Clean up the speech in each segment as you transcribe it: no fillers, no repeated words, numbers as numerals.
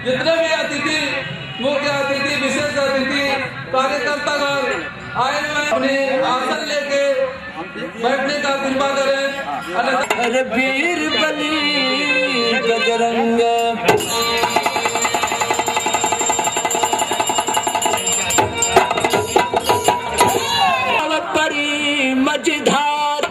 जितने भी अतिथि, मुख्य अतिथि, विशेष अतिथि, कार्यकर्तागण आए हुए अपने आसन लेके बैठने का कृपा करें। अरे वीर बली बजरंग बड़ी मझधार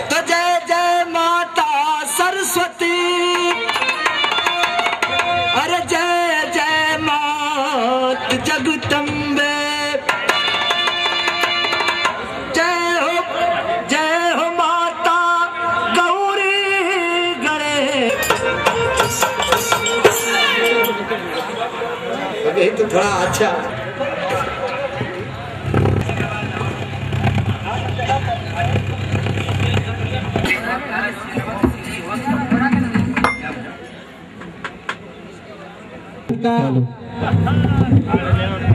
तो जय जय माता सरस्वती, अरे जय जय मात जगदम्बे, जय हो माता गौरी गणेश। अभी तो थोड़ा अच्छा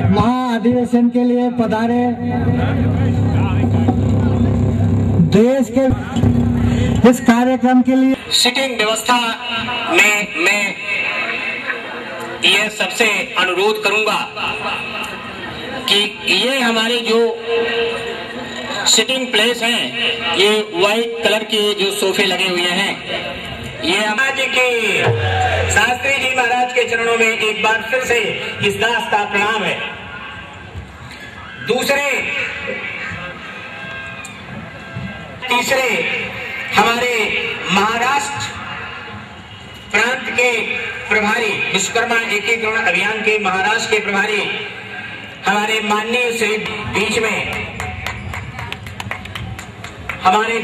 महाअधिवेशन के लिए पधारे देश के इस कार्यक्रम के लिए सिटिंग व्यवस्था में मैं यह सबसे अनुरोध करूंगा कि ये हमारे जो सिटिंग प्लेस हैं, ये व्हाइट कलर के जो सोफे लगे हुए हैं, ये हमारे के शास्त्री जी महाराज के चरणों में एक बार फिर से इस दास का प्रणाम है। तीसरे हमारे महाराष्ट्र प्रांत के प्रभारी, विश्वकर्मा एकीकरण अभियान के महाराष्ट्र के प्रभारी हमारे माननीय श्री हमारे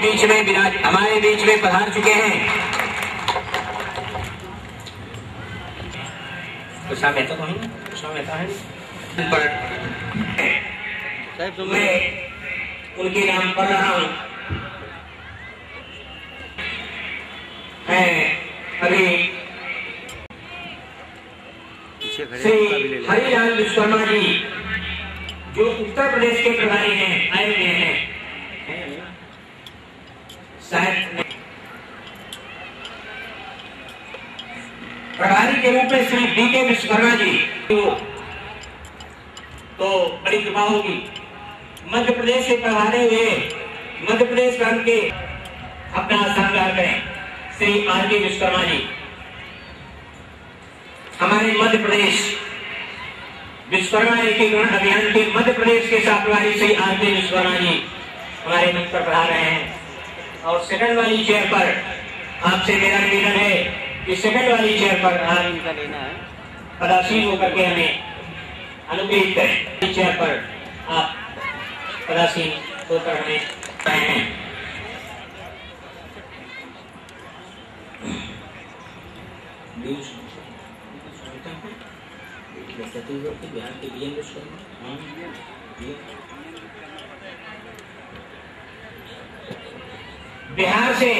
बीच में पधार चुके हैं। उषा मेहता तो है, उषा मेहता है, मैं उनके नाम पढ़ रहा हूँ। अभी श्री हरिलाल विश्वकर्मा जी जो उत्तर प्रदेश के प्रभारी हैं, आए हुए हैं। शायद प्रभारी के रूप में श्री बीके विश्वकर्मा जी तो बड़ी कृपा होगी। मध्य प्रदेश से प्रभारी हुए मध्य प्रदेश प्रांत के अपना स्थान ग्रहण करें श्री आर.के. विश्वकर्मा जी। हमारे मध्य प्रदेश विश्वकर्मा एकीकरण अभियान के मध्य प्रदेश के साथ प्रभारी श्री आर.के. विश्वकर्मा जी हमारे मंच पर पधार रहे हैं। और सेकंड वाली चेयर पर आपसे मेरा निवेदन है कि सेकंड वाली चेयर पर पदासीन होकर के हमें अनुग्रहित करें। चेयर पर आप पदासीन होकर हमें आए हैं। बिहार के बीएन विश्वकर्मा, बिहार से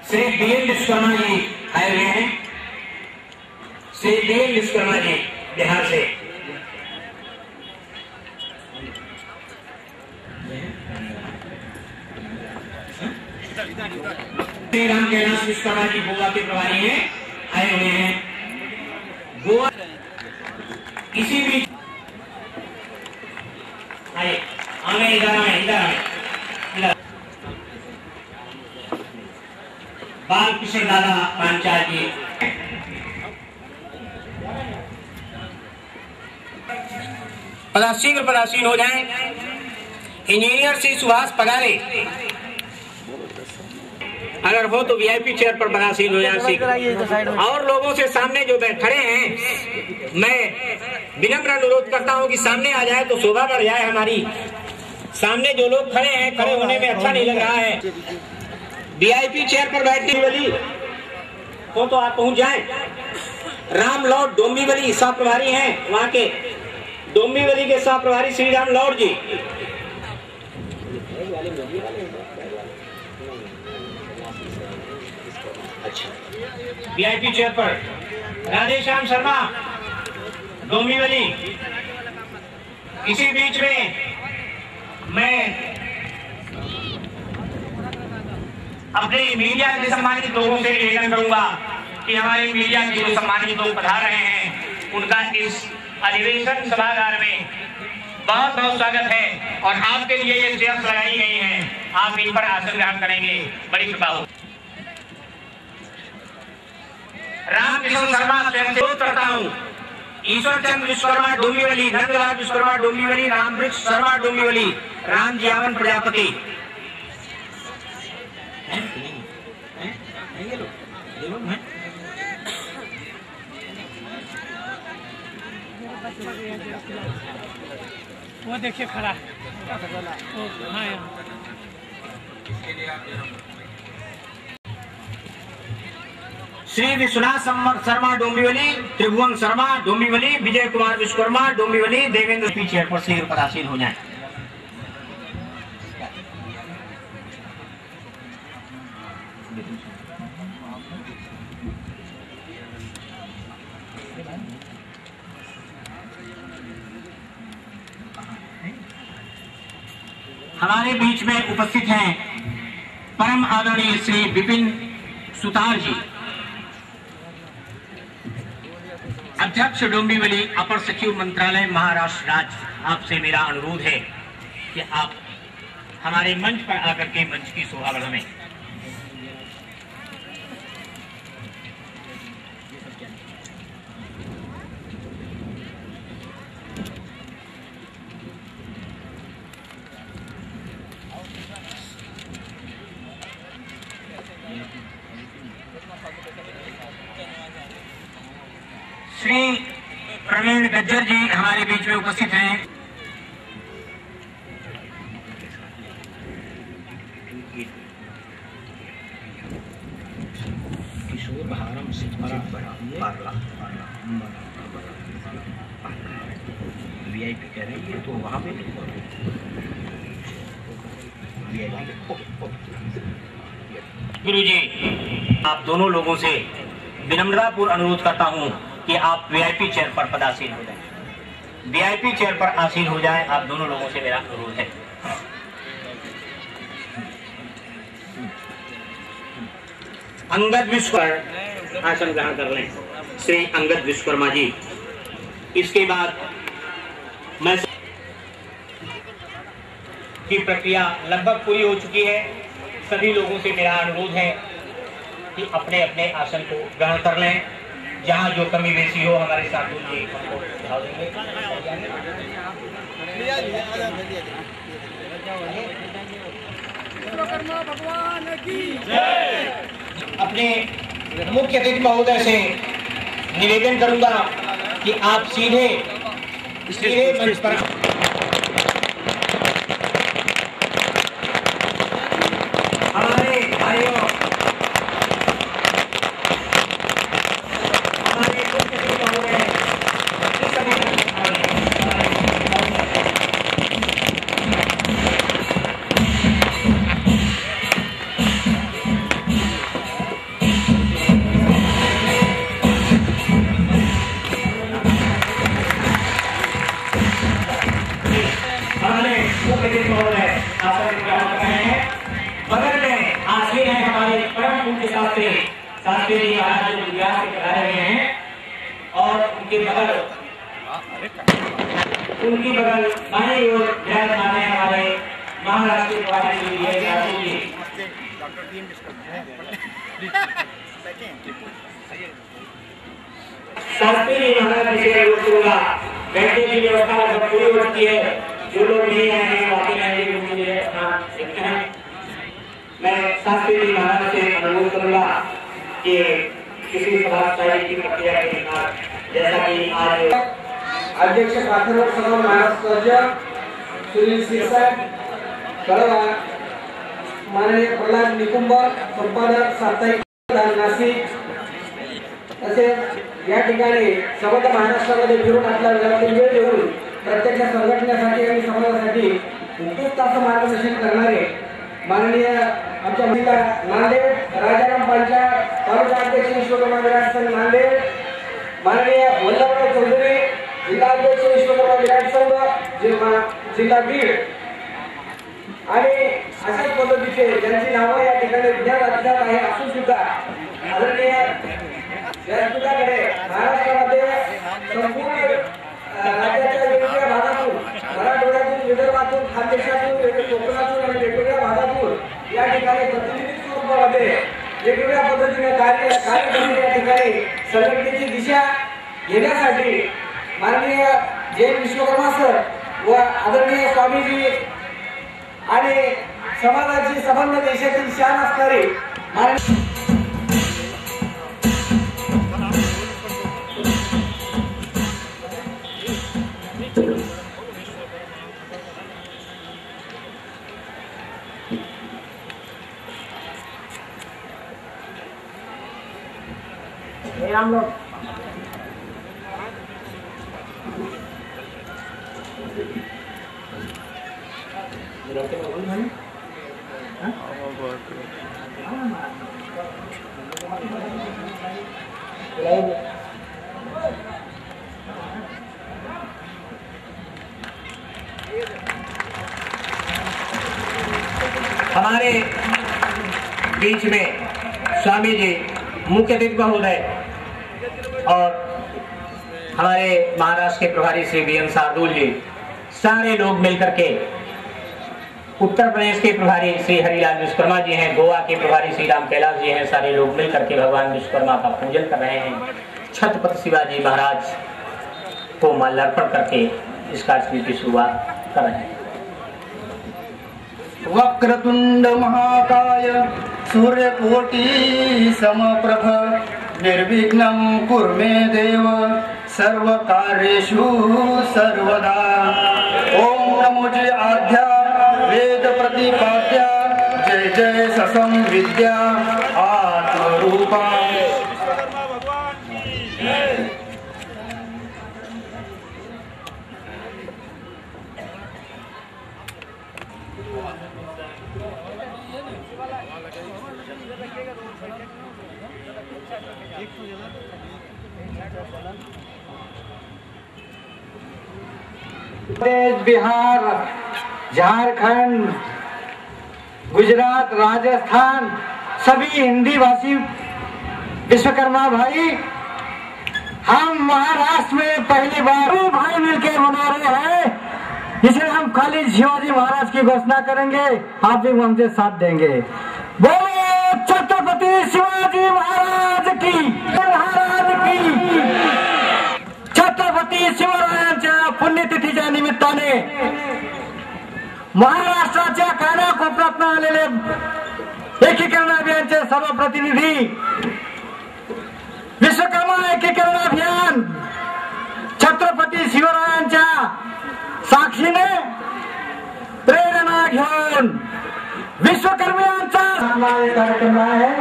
श्री बीएन विश्वकर्मा जी आए हुए हैं। श्री बीएन विश्वकर्मा जी बिहार से। श्री राम कैलाश विश्वकर्मा जी गोवा के प्रभारी हैं, आए हुए हैं। गोवा किसी भी आइए, हमें इधर बाल कृष्ण दादा पांचाल जी। पदासीन हो जाएं। इंजीनियर श्री सुभाष पगारे अगर हो तो वीआईपी चेयर पर पदासीन हो जाए। और लोगों से सामने जो खड़े हैं, मैं विनम्र अनुरोध करता हूं कि सामने आ जाए तो शोभा बढ़ जाए हमारी। सामने जो लोग खड़े हैं, खड़े होने में अच्छा नहीं लग रहा है। वीआईपी चेयर पर बैठने वाली हो तो आप पहुंच जाएं। राम लॉर्ड डोंबिवली सह प्रभारी हैं, वहां के डोंबिवली के सह प्रभारी श्री राम लॉर्ड जी। अच्छा, वीआईपी चेयर पर राधेश्याम शर्मा डोंबिवली। इसी बीच में मैं अपने मीडिया के सम्मानित लोगों से निवेदन करूंगा कि हमारे मीडिया के जो सम्मानित लोग पधार रहे हैं उनका इस अधिवेशन सभागार में बहुत बहुत स्वागत है। और आपके लिए ये चेयर्स लगाई गई हैं, आप इन पर आसन ग्रहण करेंगे, बड़ी कृपा हो। रामकिशन शर्मा स्वयं से करता हूँ। ईश्वर चंद्र विश्वकर्मा डोंबिवली, नंदलाल विश्वकर्मा डोंबिवली, रामवृक्ष शर्मा डोंबिवली, राम जियावन प्रजापति। वो देखिए खड़ा हाँ यहाँ श्री विश्वनाथ शर्मा डोंबिवली, त्रिभुवन शर्मा डोंबिवली, विजय कुमार विश्वकर्मा डोंबिवली, देवेंद्र पी चेयर पर से पदासीन हो जाए। हमारे बीच में उपस्थित हैं परम आदरणीय श्री विपिन सुतार जी, अध्यक्ष डोंबिवली अपर सचिव मंत्रालय महाराष्ट्र राज्य। आपसे मेरा अनुरोध है कि आप हमारे मंच पर आकर के मंच की शोभा बढ़ाएं। श्री प्रवीण गज्जर जी हमारे बीच में उपस्थित हैं। किशोर भारम से वीआईपी कह रही है तो वहां पे गुरु जी, आप दोनों लोगों से विनम्रतापूर्वक अनुरोध करता हूं कि आप वीआईपी चेयर पर पदासीन हो जाएं। वीआईपी चेयर पर आसीन हो जाएं, आप दोनों लोगों से मेरा अनुरोध है। अंगद विश्वकर्मा आसन ग्रहण कर लें, श्री अंगद विश्वकर्मा जी। इसके बाद मैं की प्रक्रिया लगभग पूरी हो चुकी है। सभी लोगों से मेरा अनुरोध है कि अपने अपने आसन को ग्रहण कर लें। जहाँ जो कमी बेसी हो हमारे साथियों जी हमको सुझाव देंगे। अपने मुख्य अतिथि महोदय से निवेदन करूंगा कि आप सीधे मंच पर हमारे भाइयों बगल में आसीन है हमारे परम पूज्य शास्त्री जी महाराज जो विद्यास से करा रहे हैं और उनकी बगल बाईं ओर विराजमान है हमारे महाराष्ट्र शास्त्री जी महाराज जी से बैठने की व्यवस्था पूरी होती है। जो लोग नहीं आए हैं वाकई हैं। मैं शास्त्री जी महाराज से अनुरोध करूंगा कि किसी सभाशाही की प्रक्रिया के साथ जैसा कि आज अध्यक्ष प्राथमिक सभा महाराष्ट्र सुनील सिरसाट कळवा, माननीय प्रल्हाद निकुंबर संपादक साप्ताहिक नाशिक, तसेच या ठिकाणी समग्र महाराष्ट्रामध्ये फिरून आपल्या घरातील वेळ देऊन प्रत्यक्ष संघटनेसाठी आणि समाजासाठी उपयुक्त असं मार्गदर्शन करणारे माननीय आमच्या महिला नांदेड राजाराम पांचाळ तालुका अध्यक्ष विश्वकर्मा विराट संघ नांदेड, माननीय वल्लभराव चौधरी जिल्हा अध्यक्ष विश्वकर्मा विराट संघ जिल्हा बीड आणि अशाच पद्धतीचे ज्यांची नावं या ठिकाणी ठिकाणी विज्ञान अभ्यास आहे असून सुद्धा आदरणीय व्यासपीठाकडे महाराष्ट्रामध्ये संपूर्ण राज्याच्या वेगवेगळ्या भागातून, मराठवाड्यातून, विदर्भातून, खानदेशातून, कोकणातून आणि वेगवेगळ्या भागातून या ठिकाणी प्रतिनिधी स्वरूपामध्ये वेगवेगळ्या पद्धतीने कार्य करणे या ठिकाणी संघटनेची दिशा घेण्यासाठी माननीय जैन विश्वकर्मा सर व आदरणीय स्वामीजी आणि समाजाची संबंध देशातील शान असणारे हम लोग हमारे बीच में स्वामी जी मुख्य अतिथि महोदय और हमारे महाराष्ट्र के प्रभारी श्री बीएम शार्दुल जी, सारे लोग मिलकर के, उत्तर प्रदेश के प्रभारी श्री हरिलाल विश्वकर्मा जी हैं, गोवा के प्रभारी श्री राम कैलाश जी हैं, सारे लोग मिलकर के भगवान विश्वकर्मा का पूजन कर रहे हैं। छत्रपति शिवाजी महाराज को माल्यार्पण करके इस कार्यक्रम की शुरुआत कर रहे हैं। वक्रतुंड महाकाय सूर्यकोटि समप्रभ निर्विघ्नं कुरु मे देव सर्वकार्येषु सर्वदा। ओम नमो जय आद्या वेद प्रतिपाद्या जय जय ससं विद्या आत्मरूपा। बिहार, झारखंड, गुजरात, राजस्थान, सभी हिंदी भाषी विश्वकर्मा भाई, हम महाराष्ट्र में पहली बार भाई मिलकर मना रहे हैं। इसलिए हम खाली शिवाजी महाराज की घोषणा करेंगे, आप भी हमसे साथ देंगे। बोलो छत्रपति शिवाजी महाराज की, महाराज की। छत्रपती शिवरायांच्या पुण्यतिथीच्या निमित्ताने महाराष्ट्राच्या कानाकोपऱ्यातून आलेले एकीकरण अभियानचे सर्व प्रतिनिधी, विश्वकर्मा एकीकरण अभियान छत्रपती शिवरायांच्या साक्षीने प्रेरणा घेऊन विश्वकर्मियांचा कार्यक्रम है।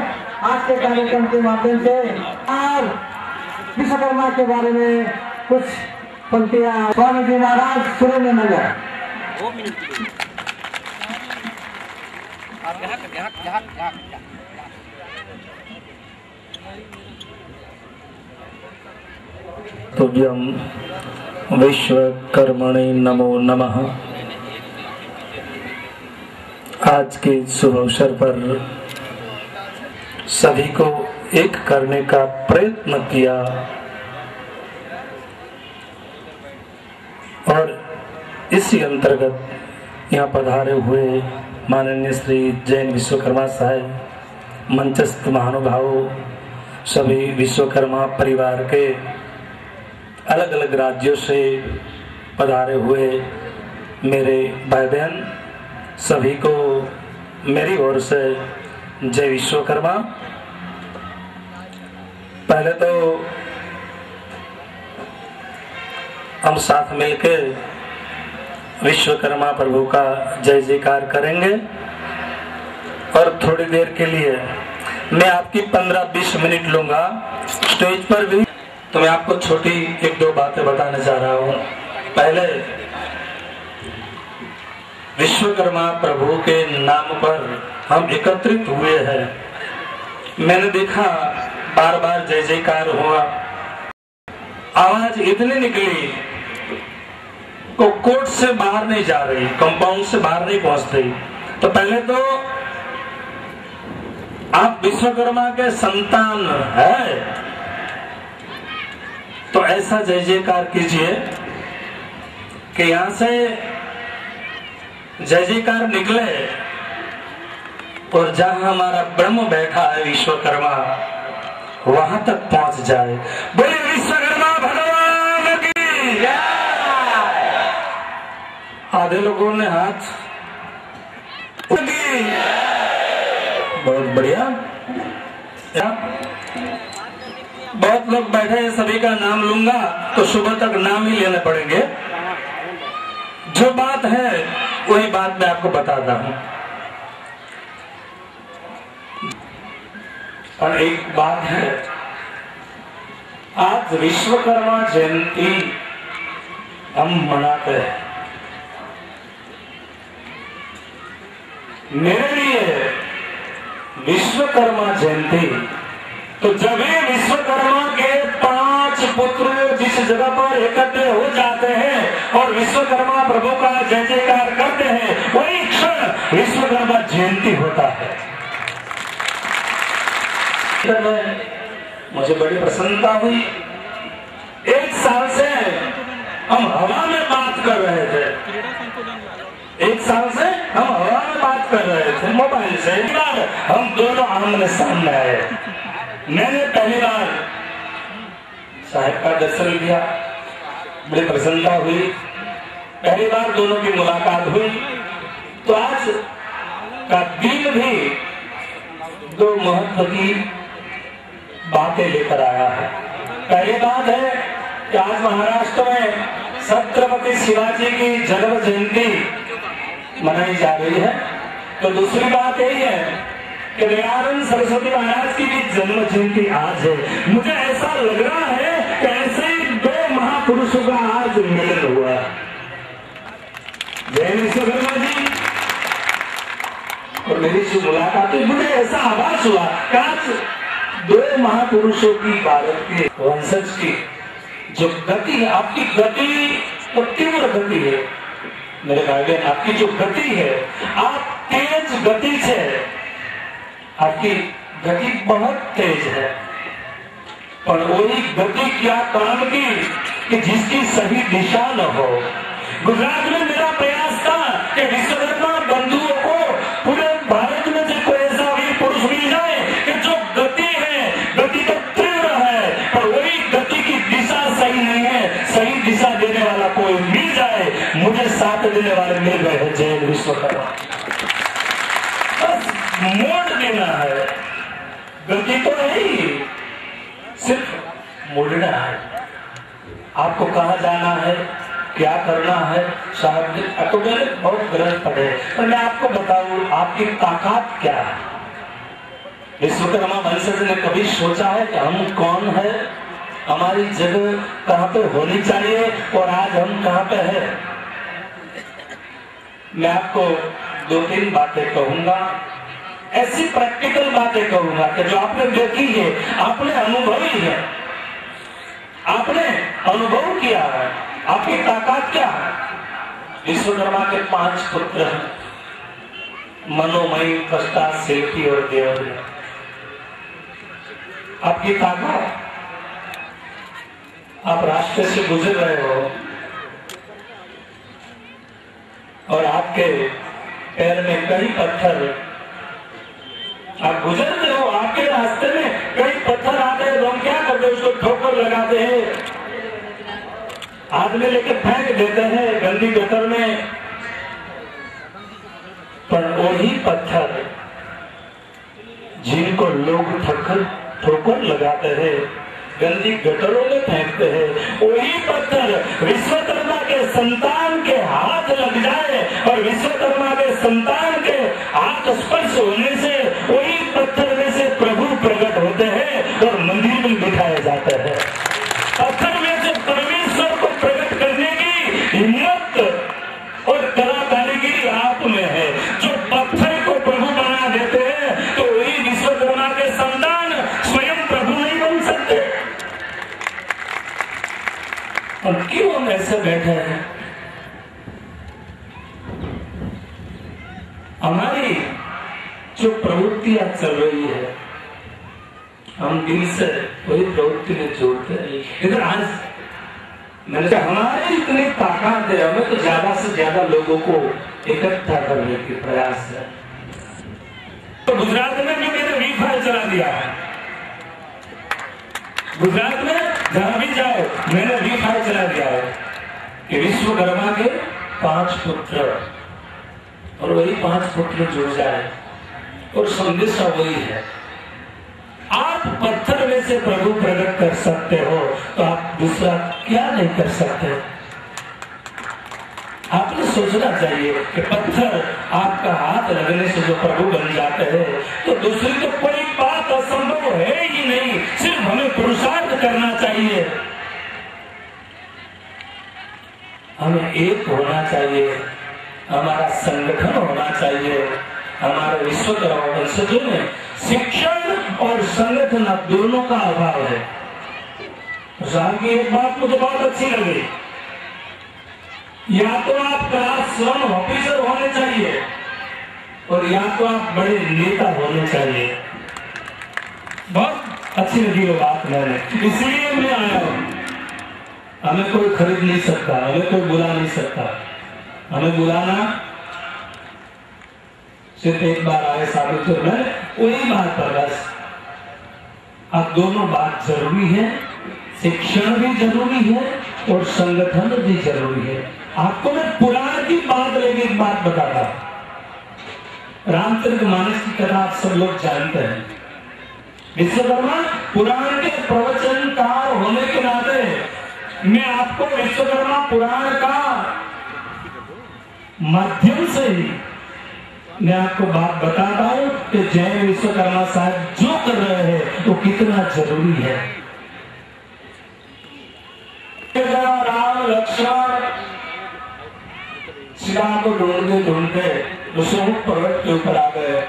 आज के कार्यक्रम के माध्यम से और विश्वकर्मा के बारे में कुछ पंक्तियां स्वामी जी महाराज सुरेंद्रनगर। तुभ्यं विश्वकर्मणे नमो नमः। आज के शुभ अवसर पर सभी को एक करने का प्रयत्न किया और इसी अंतर्गत यहाँ पधारे हुए माननीय श्री जैन विश्वकर्मा साहब, मंचस्थ महानुभावों, सभी विश्वकर्मा परिवार के अलग अलग राज्यों से पधारे हुए मेरे भाई बहन, सभी को मेरी ओर से जय विश्वकर्मा। पहले तो हम साथ मिलकर विश्वकर्मा प्रभु का जय जयकार करेंगे और थोड़ी देर के लिए मैं आपकी 15-20 मिनट लूंगा स्टेज पर भी, तो मैं आपको छोटी 1-2 बातें बताने जा रहा हूँ। पहले विश्वकर्मा प्रभु के नाम पर हम एकत्रित हुए हैं। मैंने देखा बार बार जय जयकार हुआ, आवाज इतनी निकली को कोर्ट से बाहर नहीं जा रही, कंपाउंड से बाहर नहीं पहुंच रही। तो पहले तो आप विश्वकर्मा के संतान है तो ऐसा जय जयकार कीजिए कि यहां से जय जयकार निकले और जहां हमारा ब्रह्म बैठा है विश्वकर्मा वहां तक पहुंच जाए। बोले विश्वकर्मा भगवान की जय। आधे लोगों ने हाथ बहुत बढ़िया। बहुत लोग बैठे हैं, सभी का नाम लूंगा तो सुबह तक नाम ही लेने पड़ेंगे। जो बात है वही बात मैं आपको बताता हूं। और एक बात है, आज विश्वकर्मा जयंती हम मनाते हैं। मेरे लिए विश्वकर्मा जयंती तो जब विश्वकर्मा के 5 पुत्र जिस जगह पर एकत्र हो जाते हैं और विश्वकर्मा प्रभु का जय जयकार करते हैं, वही क्षण विश्वकर्मा जयंती होता है। मुझे बड़ी प्रसन्नता हुई। 1 साल से हम हवा में बात कर रहे थे, 1 साल से हम हवा में बात कर रहे थे मोबाइल से। एक बार हम दोनों आमने सामने आए। मैंने पहली बार साहब का दर्शन किया, बड़ी प्रसन्नता हुई। पहली बार दोनों की मुलाकात हुई तो आज का दिन भी 2 महत्व की बातें लेकर आया है। पहली बात है कि आज महाराष्ट्र में छत्रपति शिवाजी की जन्म जयंती मनाई जा रही है। तो दूसरी बात यही है कि दयानंद सरस्वती महाराज की भी जन्म जयंती आज है। मुझे ऐसा लग रहा है कि ऐसे ही 2 महापुरुषों का आज मिलन हुआ। जय विश्वकर्मा जी और मेरी जो मुलाकात हुई, मुझे ऐसा आभास हुआ कि आज 2 महापुरुषों की भारत के वंशज की जो गति है, आपकी गति तो तीव्र गति है मेरे भाई बहन, आपकी जो गति है, आप तेज गति से, आपकी गति बहुत तेज है। पर वही गति क्या काम की कि जिसकी सही दिशा न हो। गुजरात में मेरा प्रयास था कि विश्वकर्मा बंधुओं को पूरे भारत में से कोई ऐसा वीर पुरुष मिल जाए कि जो गति है, गति तो तीव्र है पर वही गति की दिशा सही नहीं है, सही दिशा देने वाला कोई मिल जाए। मुझे साथ देने वाले मिल गए हैं। जय विश्वकर्मा। बस मोड़ देना है, गति तो नहीं, सिर्फ मोड़ना है। आपको कहाँ जाना है, क्या करना है, शायद आपको बहुत ग्रंथ पढ़े, पर मैं आपको बताऊं आपकी ताकत क्या है। विश्वकर्मा वंशज ने कभी सोचा है कि हम कौन है, हमारी जगह कहाँ पे होनी चाहिए और आज हम कहाँ पे है। मैं आपको 2-3 बातें कहूंगा, ऐसी प्रैक्टिकल बातें कहूंगा कि जो आपने देखी है, आपने अनुभवी है, आपने अनुभव किया है। आपकी ताकत क्या है। विश्वकर्मा के 5 पुत्र हैं, मनोमयी, कष्टा, शिल्पी और देव। आपकी ताकत, आप रास्ते से गुजर रहे हो और आपके पैर में कई पत्थर, आप गुजरते हो, आपके रास्ते में कई पत्थर आते हैं तो हम क्या करते हैं, उसको ठोकर लगाते हैं, हाथ में लेके फेंक देते हैं गंदी गटर में। पर वही पत्थर जिनको लोग ठोकर लगाते हैं, गंदी गटरों में फेंकते हैं, वही पत्थर विश्वकर्मा के संतान के हाथ लग जाए और विश्वकर्मा के संतान के हाथ स्पर्श होने से वही पत्थर में से प्रभु प्रकट होते हैं और मंदिर में बिठाए जाते हैं। पत्थर में से परमेश्वर को प्रकट करने की हिम्मत और कलाकारीगिरी आप में है। जो पत्थर को प्रभु बना देते हैं तो वही विश्वकर्मा के संतान स्वयं प्रभु नहीं बन सकते। और क्यों हम ऐसे बैठे हैं। हमारी जो प्रवृत्तियां चल रही है, हम दिल से वही प्रवृत्ति में जोड़ते हैं। लेकिन आज मैंने कहा हमारे इतनी ताकत है, हमें तो ज्यादा से ज्यादा लोगों को इकट्ठा करने की प्रयास है। तो गुजरात में भी मैंने वी-फाई चला दिया है। गुजरात में जहां भी जाओ मैंने वी-फाई चला दिया है कि विश्वकर्मा के 5 पुत्र और वही 5 पुत्र जुड़ जाए और संदेशा वही है। आप पत्थर में से प्रभु प्रकट कर सकते हो तो आप दूसरा क्या नहीं कर सकते। आपने सोचना चाहिए कि पत्थर आपका हाथ लगने से जो प्रभु बन जाते हैं तो दूसरी तो कोई बात असंभव है ही नहीं, सिर्फ हमें पुरुषार्थ करना चाहिए। हमें एक होना चाहिए, हमारा संगठन होना चाहिए। हमारे विश्वकर्मा वंशजों में शिक्षण और संगठन दोनों का अभाव है। साहब की एक बात मुझे बहुत अच्छी लगी, या तो आप क्लास 1 ऑफिसर होने चाहिए और या तो आप बड़े नेता होने चाहिए। बहुत अच्छी लगी वो बात मैंने, इसलिए मैं आया हूं। हमें कोई खरीद नहीं सकता, हमें कोई बुला नहीं सकता। हमें बुलाना सिर्फ एक बार आए साबित हो रहा है, वही बात पर बस। अब दोनों बात जरूरी है, शिक्षण भी जरूरी है और संगठन भी जरूरी है। आपको मैं पुराण की बात लेके एक बात बताता हूं। रामचरितमानस की कथा आप सब लोग जानते हैं। विश्वकर्मा पुराण के प्रवचनकार होने के नाते मैं आपको विश्वकर्मा पुराण का माध्यम से ही मैं आपको बात बताता हूं कि जय विश्वकर्मा साहब जो कर रहे हैं वो कितना जरूरी है। राम लक्ष्मण सीता को ढूंढते ढूंढते विश्वमुख पर्वत के ऊपर आ गए।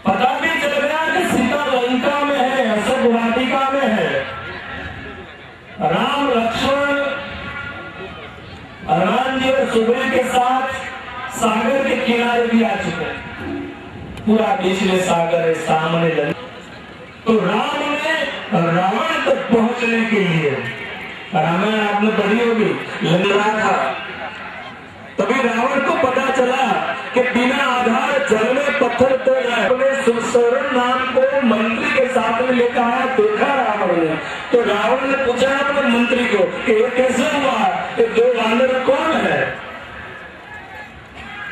पता भी चल गया कि सीता लंका में है, अशोक वाटिका में है। राम लक्ष्मण हनुमान जी और सुग्रीव के साथ सागर के किनारे भी आ चुके हैं। पूरा बीच में सागर है, सामने लंका। तो राम ने रावण तक पहुंचने के लिए, रामायण आपने पढ़ी होगी, लंका था। तभी रावण को पता चला कि बिना आधार जल में पत्थर तोड़ रहा है। सुशरण नाम को मंत्री के साथ में लेकर आया, देखा रावण ने। तो रावण ने पूछा अपने मंत्री को कि ये कैसे हुआ, ये 2 वानर कौन है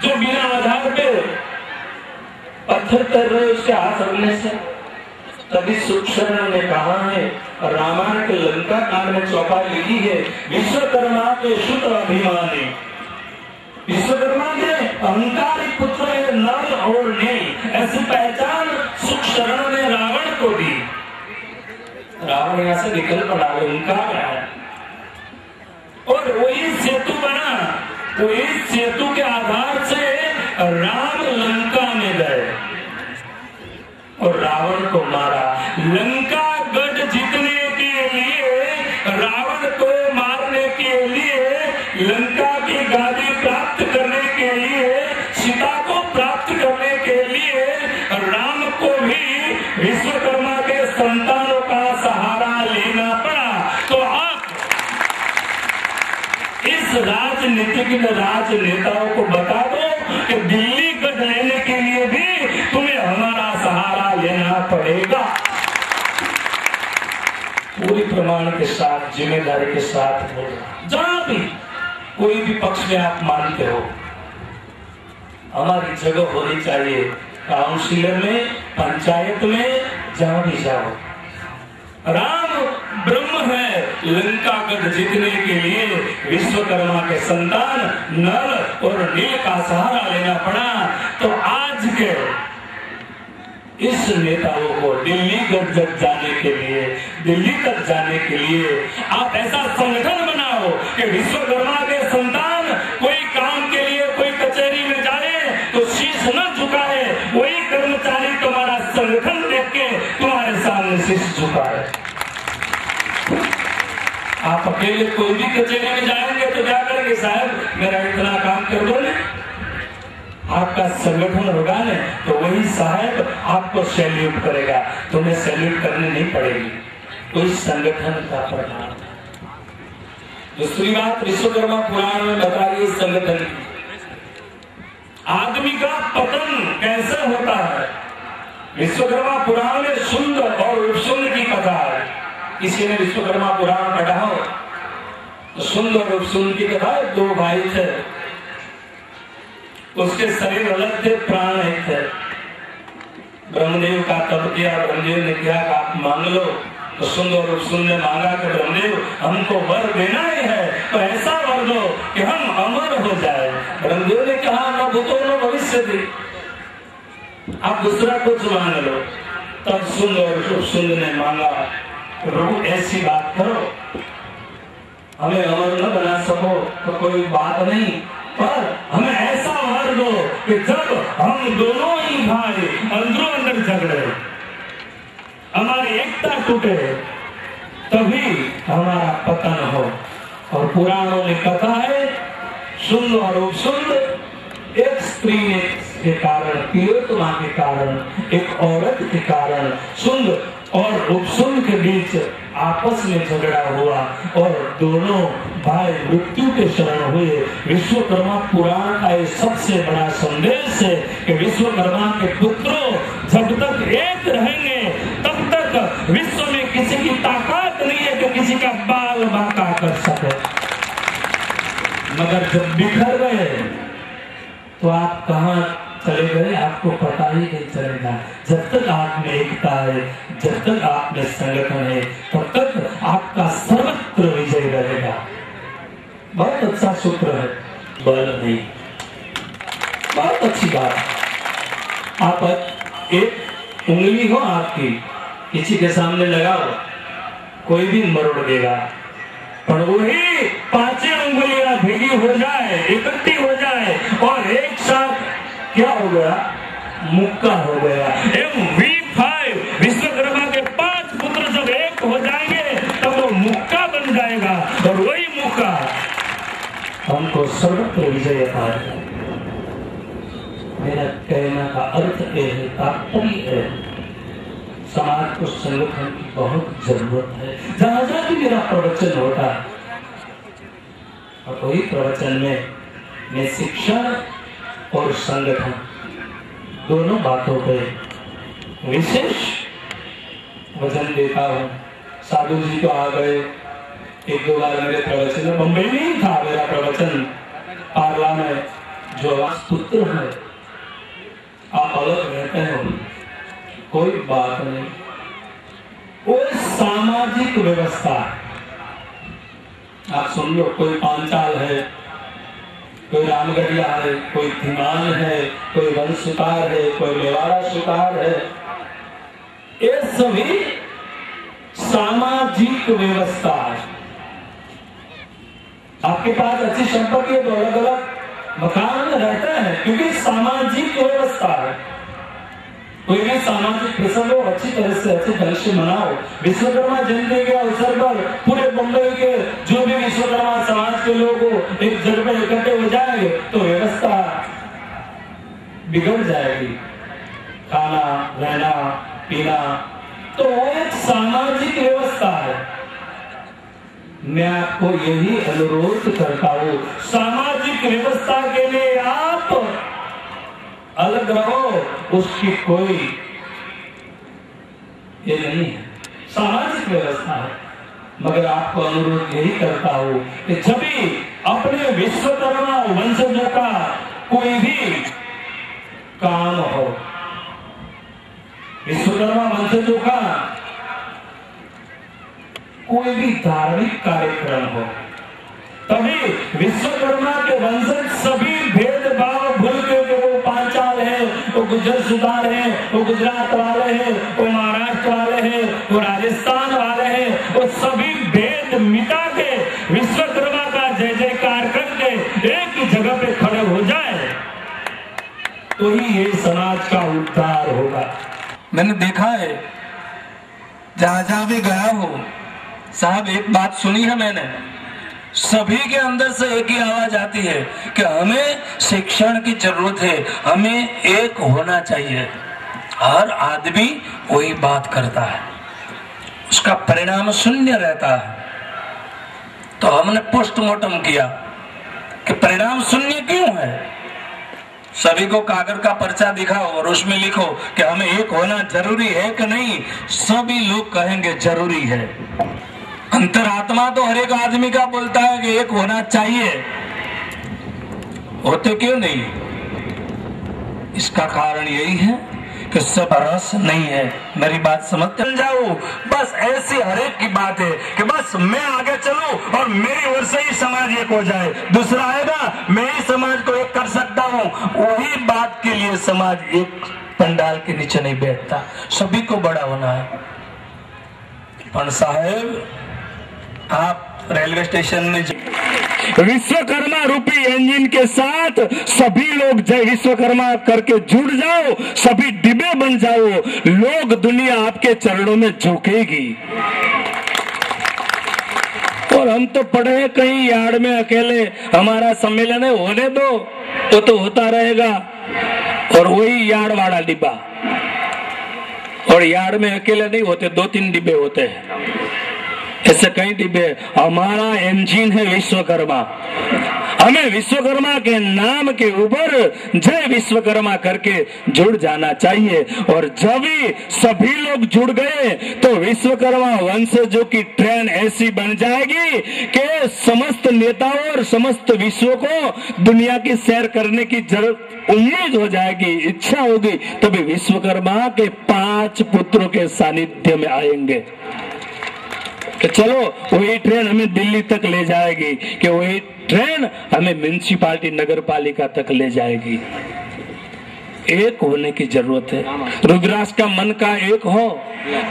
जो बिना आधार पे पत्थर कर रहे उसके हाथ रखने से। तभी सुशरण ने कहा है, रामायण के लंका कांड में चौपाई लिखी है, विश्वकर्मा के शुद्ध अभिमानी। विश्वकर्मा के अहंकारी पुत्र है, नर और नील, ऐसी पहचान सुशरण ने रावण को दी। रावण यहां से निकल पड़ा, लंका में आया और वही सेतु बना। तो इस सेतु के आधार से राम लंका में गए और रावण को मारा। लंका गढ़ जीतने के लिए, रावण को मारने के लिए, लंका की गादी प्राप्त करने के लिए, सीता को प्राप्त करने के लिए राम को भी विश्वकर्मा के संतानों का सहारा लेना पड़ा। तो अब इस राजनीतिक राजनेताओं को बता दो कि दिल्ली गढ़ लेने के लिए भी तुम्हें हमारा सहारा लेना पड़ेगा। पूरी प्रमाण के साथ, जिम्मेदारी के साथ बोलना। जहां भी कोई भी पक्ष में आप मानते हो, हमारी जगह होनी चाहिए, काउंसिलर में, पंचायत में, जहां भी जाओ। राम ब्रह्म है, लंका गढ़ जीतने के लिए विश्वकर्मा के संतान नल और नील का सहारा लेना पड़ा। तो आज के इस नेताओं को दिल्ली तक जाने के लिए, दिल्ली तक जाने के लिए आप ऐसा संगठन बनाओ कि विश्वकर्मा के संतान कोई काम के लिए कोई कचहरी में जाए तो शीश न झुकाए, वही कर्मचारी तुम्हारा संगठन देख के तुम्हारे सामने शीश झुकाए। आप अकेले कोई भी कचहरी में जाएंगे तो क्या करेंगे, साहब मेरा इतना काम कर दो। आपका संगठन होगा न, तो वही साहब आपको सैल्यूट करेगा, तुम्हें सैल्यूट करनी नहीं पड़ेगी। तो इस संगठन का प्रधान। दूसरी बात विश्वकर्मा पुराण में बता रही है संगठन की। आदमी का पतन कैसे होता है, विश्वकर्मा पुराण में सुंदर और उपसुंद की कथा है। किसी ने विश्वकर्मा पुराण पढ़ा हो तो सुंदर उपसुंद की कथा है। दो भाई थे, उसके शरीर अलग थे, प्राण एक थे। ब्रह्मदेव का तप किया, ब्रह्मदेव ने कहा आप मांग लो, तो सुंदर उपसुंद ने मांगा कि ब्रह्मदेव हमको वर देना ही है, तो ऐसा वर दो कि हम अमर हो जाए। ब्रह्मदेव ने कहा न भूतो न भविष्य दे, आप दूसरा कुछ मांग लो। तब सुंदर उपसुंद ने मांगा प्रभु ऐसी बात करो, हमें अमर न बना सको तो कोई बात नहीं, पर हमें ऐसा वर दो कि जब हम दोनों ही भाई अंदरों अंदर झगड़े, हमारी एकता टूटे, तभी हमारा पतन हो। और पुराणों में कथा है सुंद और उपसुंद, एक स्त्री के कारण, तिलोत्तमा के कारण, एक औरत के कारण सुंद और उपसुंद के बीच आपस में झगड़ा हुआ और दोनों भाई मृत्यु के शरण हुए। विश्वकर्मा पुराण का ये सबसे बड़ा संदेश है कि विश्वकर्मा के पुत्रों जब तक एक रहेंगे तब तक विश्व में किसी की ताकत नहीं है कि किसी का बाल बांका कर सके। मगर जब बिखर गए तो आप कहाँ चले गए आपको पता ही नहीं चलेगा। जब तक आप में एकता है, जब तक आप में संगठन है, तब तक आपका सर्वत्र विजय रहेगा। बहुत अच्छा सूत्र है, बल नहीं, बहुत अच्छी बात। आप एक उंगली हो आपकी, किसी के सामने लगाओ, कोई भी मरोड़ देगा, पर वही पांचों उंगलियां भीगी हो जाए, इकट्ठी हो जाए और एक साथ क्या हो गया, मुक्का हो गया। V5 विश्वकर्मा के 5 पुत्र जब एक हो जाएंगे तब वो मुक्का बन जाएगा और वही मुक्का हमको सर्वत्र विजय पाएगा। मेरा कहना का अर्थ है, तात्पर्य है, समाज को संगठन की बहुत जरूरत है। जहां जहां भी मेरा प्रवचन होता है और वही प्रवचन में मैं शिक्षण और संगठन दोनों बातों पे विशेष वजन देता हूँ। साधु जी तो आ गए, एक दो बार मेरे प्रवचन में, बम्बई में ही था मेरा प्रवचन, पार्ला में, जो पुत्र है आप अलग रहते हो, कोई बात नहीं, वो सामाजिक व्यवस्था। आप सुन लो, कोई पांचाल है, कोई रामगढ़िया है, कोई धीमान है, कोई वंश सुतार है, कोई मेवाड़ा सुतार है, ये सभी सामाजिक व्यवस्था है। आपके पास अच्छी संपत्ति है तो अलग अलग मकान में रहते हैं, क्योंकि सामाजिक व्यवस्था है। कोई भी सामाजिक प्रसंग हो अच्छी तरह से, अच्छे ढंग से मनाओ। विश्वकर्मा जयंती के अवसर पर पूरे बम्बई के जो भी विश्वकर्मा समाज के लोग एक जगह पर इकट्ठे हो जाएंगे तो व्यवस्था बिगड़ जाएगी, खाना रहना पीना, तो वो एक सामाजिक व्यवस्था है। मैं आपको यही अनुरोध करता हूँ, सामाजिक व्यवस्था के लिए आप अलग रहो, उसकी कोई ये नहीं है, सामाजिक व्यवस्था है। मगर आपको अनुरोध यही करता हूं कि जब भी अपने विश्वकर्मा वंशजों का कोई भी काम हो, विश्वकर्मा वंशजों का कोई भी धार्मिक कार्यक्रम हो, तभी विश्वकर्मा के वंशज सभी भेदभाव भूल के, वो पांचाल है, वो गुजर सुधार है, वो गुजरात वाले हैं, वो महाराष्ट्र वाले हैं, वो राजस्थान वाले हैं, वो सभी भेद मिटा के विश्वकर्मा का जय जयकार करके एक ही जगह पे खड़े हो जाए तो ही ये समाज का उद्धार होगा। मैंने देखा है, जहां जहां भी गया हूं साहब, एक बात सुनी है मैंने सभी के अंदर से एक ही आवाज आती है कि हमें शिक्षण की जरूरत है, हमें एक होना चाहिए। हर आदमी वही बात करता है, उसका परिणाम शून्य रहता है। तो हमने पोस्टमार्टम किया कि परिणाम शून्य क्यों है। सभी को कागज का पर्चा दिखाओ और उसमें लिखो कि हमें एक होना जरूरी है कि नहीं। सभी लोग कहेंगे जरूरी है। अंतरात्मा तो हर एक आदमी का बोलता है कि एक होना चाहिए, होते क्यों नहीं? इसका कारण यही है कि सब रस नहीं है। मेरी बात समझते जाओ। बस ऐसी हर एक की बात है कि बस मैं आगे चलूं और मेरी ओर से ही समाज एक हो जाए, दूसरा आएगा मैं ही समाज को एक कर सकता हूं। वही बात के लिए समाज एक पंडाल के नीचे नहीं बैठता, सभी को बड़ा होना है। पर साहेब, आप रेलवे स्टेशन में विश्वकर्मा रूपी इंजन के साथ सभी लोग जय विश्वकर्मा करके जुड़ जाओ, सभी डिब्बे बन जाओ, लोग दुनिया आपके चरणों में झुकेगी। और हम तो पढ़े हैं कहीं यार्ड में अकेले, हमारा सम्मेलन है, होने दो, वो तो होता रहेगा। और वही यार्ड वाला डिब्बा, और यार्ड में अकेले नहीं होते, 2-3 डिब्बे होते हैं, ऐसे कई डिब्बे। हमारा इंजन है विश्वकर्मा। हमें विश्वकर्मा के नाम के ऊपर जय विश्वकर्मा करके जुड़ जाना चाहिए। और जब भी सभी लोग जुड़ गए तो विश्वकर्मा वंशजों की ट्रेन ऐसी बन जाएगी कि समस्त नेताओं और समस्त विश्व को दुनिया की सैर करने की जरूरत उम्मीद हो जाएगी, इच्छा होगी। तभी विश्वकर्मा के 5 पुत्रों के सानिध्य में आएंगे कि चलो वही ट्रेन हमें दिल्ली तक ले जाएगी, कि वही ट्रेन हमें म्युनिसिपालिटी नगर पालिका तक ले जाएगी। एक होने की जरूरत है। रुद्राक्ष का मन का एक हो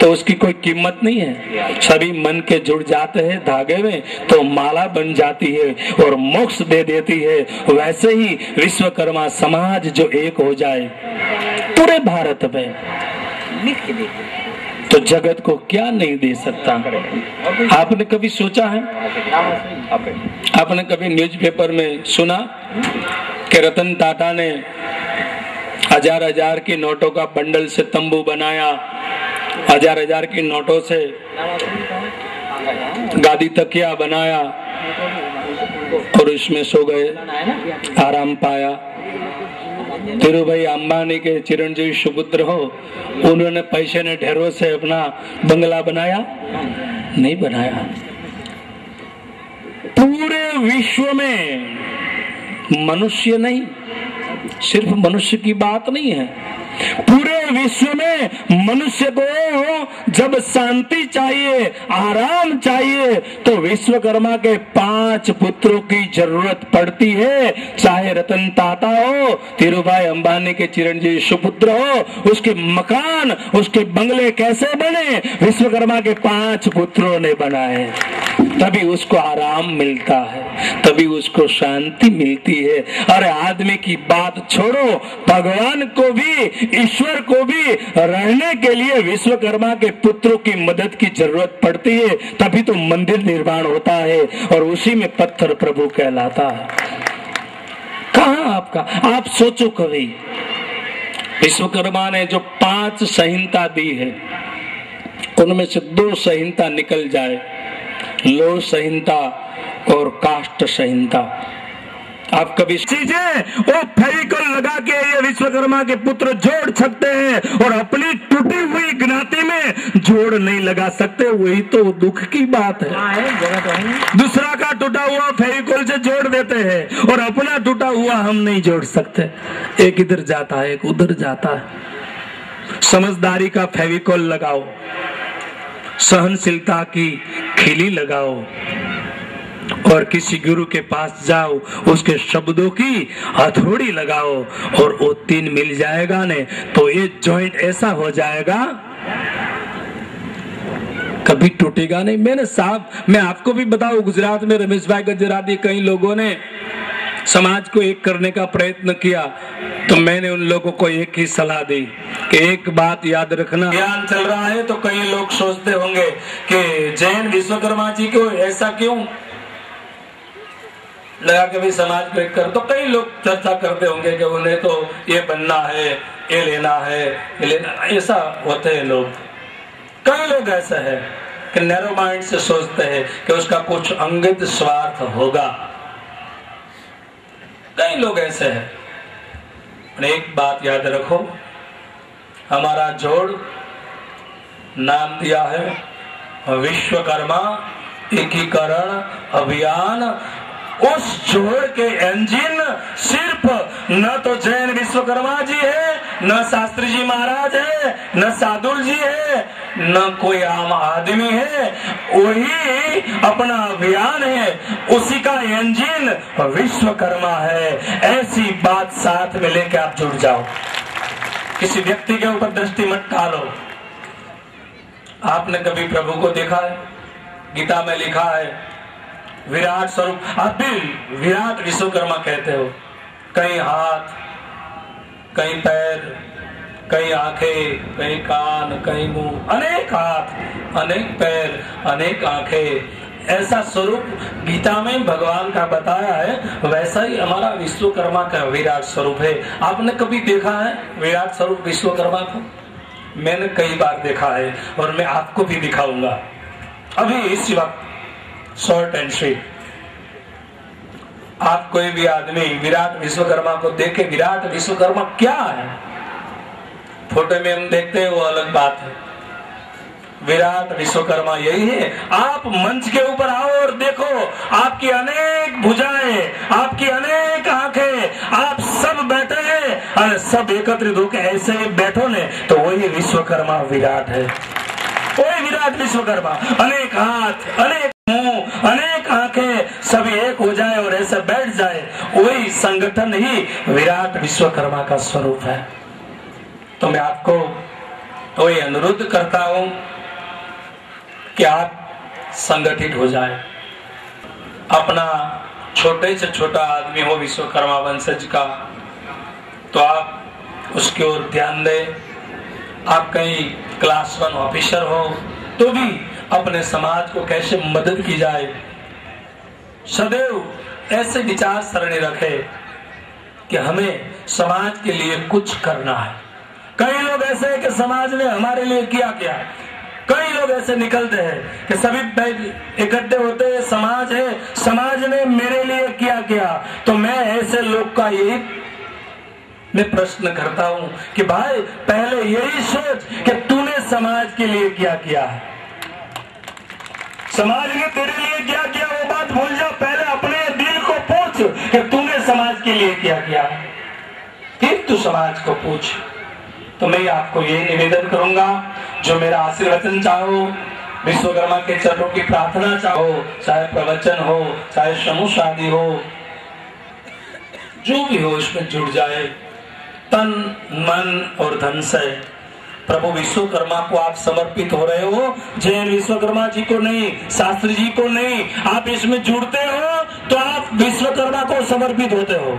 तो उसकी कोई कीमत नहीं है। सभी मन के जुड़ जाते हैं धागे में तो माला बन जाती है और मोक्ष दे देती है। वैसे ही विश्वकर्मा समाज जो एक हो जाए पूरे भारत में, तो जगत को क्या नहीं दे सकता। आपने कभी सोचा है, आपने कभी न्यूज़पेपर में सुना कि रतन टाटा ने 1000 की नोटों का बंडल से तंबू बनाया, 1000 की नोटों से गादी तकिया बनाया और इसमें सो गए, आराम पाया। धीरू भाई अंबानी के चिरंजीवी सुपुत्र हो, उन्होंने पैसे ने ढेरों से अपना बंगला बनाया? नहीं बनाया। पूरे विश्व में मनुष्य नहीं, सिर्फ मनुष्य की बात नहीं है, पूरे विश्व में मनुष्य को जब शांति चाहिए, आराम चाहिए तो विश्वकर्मा के 5 पुत्रों की जरूरत पड़ती है। चाहे रतन टाटा हो, धीरूभाई अंबानी के चिरंजीवी सुपुत्र हो, उसके मकान, उसके बंगले कैसे बने? विश्वकर्मा के 5 पुत्रों ने बनाए। तभी उसको आराम मिलता है, तभी उसको शांति मिलती है। अरे आदमी की बात छोड़ो, भगवान को भी, ईश्वर को भी रहने के लिए विश्वकर्मा के पुत्रों की मदद की जरूरत पड़ती है। तभी तो मंदिर निर्माण होता है और उसी में पत्थर प्रभु कहलाता है। कहां आपका? आप सोचो कभी, विश्वकर्मा ने जो 5 संहिता दी है उनमें से 2 संहिता निकल जाए, लोह संहिता और काष्ठ संहिता। आप कभी चीजें वो फेविकोल लगा के ये विश्वकर्मा के पुत्र जोड़ सकते हैं और अपनी टूटी हुई ज्ञाति में जोड़ नहीं लगा सकते। वही तो दुख की बात है। दूसरा का टूटा हुआ फेविकोल से जोड़ देते हैं और अपना टूटा हुआ हम नहीं जोड़ सकते। एक इधर जाता है, एक उधर जाता है। समझदारी का फेविकोल लगाओ, सहनशीलता की खिली लगाओ और किसी गुरु के पास जाओ, उसके शब्दों की हथौड़ी लगाओ और वो 3 मिल जाएगा ने तो ये जॉइंट ऐसा हो जाएगा कभी टूटेगा नहीं। मैंने साहब, मैं आपको भी बताऊं, गुजरात में रमेश भाई गुजराती कई लोगों ने समाज को एक करने का प्रयत्न किया तो मैंने उन लोगों को एक ही सलाह दी कि एक बात याद रखना, ज्ञान चल रहा है तो कई लोग सोचते होंगे कि जैन विश्वकर्मा जी को ऐसा क्यों, लगा के भी समाज को एक कर, तो कई लोग चर्चा करते होंगे कि उन्हें तो ये बनना है, ये लेना है, ये लेना, ऐसा होते हैं लोग। कई लोग ऐसे हैं कि नैरो माइंड से सोचते हैं कि उसका कुछ अंगित स्वार्थ होगा। कई लोग ऐसे हैं। एक बात याद रखो, हमारा जोड़ नाम दिया है विश्वकर्मा एकीकरण अभियान। उस जोड़ के इंजन सिर्फ न तो जैन विश्वकर्मा जी है, न शास्त्री जी महाराज है, न साधुर जी है, न कोई आम आदमी है, वही अपना अभियान है, उसी का इंजन विश्वकर्मा है। ऐसी बात साथ में लेके आप जुड़ जाओ। किसी व्यक्ति के ऊपर दृष्टि मत डालो। आपने कभी प्रभु को देखा है? गीता में लिखा है विराट स्वरूप, आप भी विराट विश्वकर्मा कहते हो। कई हाथ, कई पैर, कई आंखें, कई कान, कई मुंह, अनेक हाथ, अनेक पैर, अनेक आंखें, ऐसा स्वरूप गीता में भगवान का बताया है। वैसा ही हमारा विश्वकर्मा का विराट स्वरूप है। आपने कभी देखा है विराट स्वरूप विश्वकर्मा को? मैंने कई बार देखा है और मैं आपको भी दिखाऊंगा। अभी इस वक्त शॉर्ट एंड स्वीट, आप कोई भी आदमी विराट विश्वकर्मा को देखे, विराट विश्वकर्मा क्या है? फोटो में हम देखते हैं वो अलग बात है। विराट विश्वकर्मा यही है। आप मंच के ऊपर आओ और देखो, आपकी अनेक भुजाएं, आपकी अनेक आंखें, आप सब बैठे हैं और सब एकत्रित होकर ऐसे बैठो ने, तो वही विश्वकर्मा विराट है। वही विराट विश्वकर्मा। अनेक हाथ, अनेक मुंह, अनेक आंखें, सभी एक हो जाए और ऐसे बैठ जाए, वही संगठन ही विराट विश्वकर्मा का स्वरूप है। तो मैं आपको वही अनुरोध करता हूं कि आप संगठित हो जाए। अपना छोटे से छोटा आदमी हो विश्वकर्मा वंशज का, तो आप उसकी ओर ध्यान दें। आप कहीं क्लास 1 ऑफिसर हो तो भी अपने समाज को कैसे मदद की जाए, सदैव ऐसे विचार सरणी रखे कि हमें समाज के लिए कुछ करना है। कई लोग ऐसे हैं कि समाज ने हमारे लिए किया क्या। कई लोग ऐसे निकलते हैं कि सभी इकट्ठे होते हैं, समाज है, समाज ने मेरे लिए किया क्या। तो मैं ऐसे लोग का यही मैं प्रश्न करता हूं कि भाई पहले यही सोच कि तूने समाज के लिए क्या किया है। समाज ने तेरे लिए क्या किया वो बात भूल जा, पहले अपने दिल को पूछ कि तूने समाज के लिए क्या किया, फिर तू समाज को पूछ। तो मैं आपको ये निवेदन करूंगा, जो मेरा आशीर्वचन चाहो, विश्वकर्मा के चरणों की प्रार्थना चाहो, चाहे प्रवचन हो, चाहे समूह शादी हो, जो भी हो इसमें जुड़ जाए तन मन और धन से। प्रभु विश्वकर्मा को आप समर्पित हो रहे हो, जैन विश्वकर्मा जी को नहीं, शास्त्री जी को नहीं। आप इसमें जुड़ते हो तो आप विश्वकर्मा को समर्पित होते हो।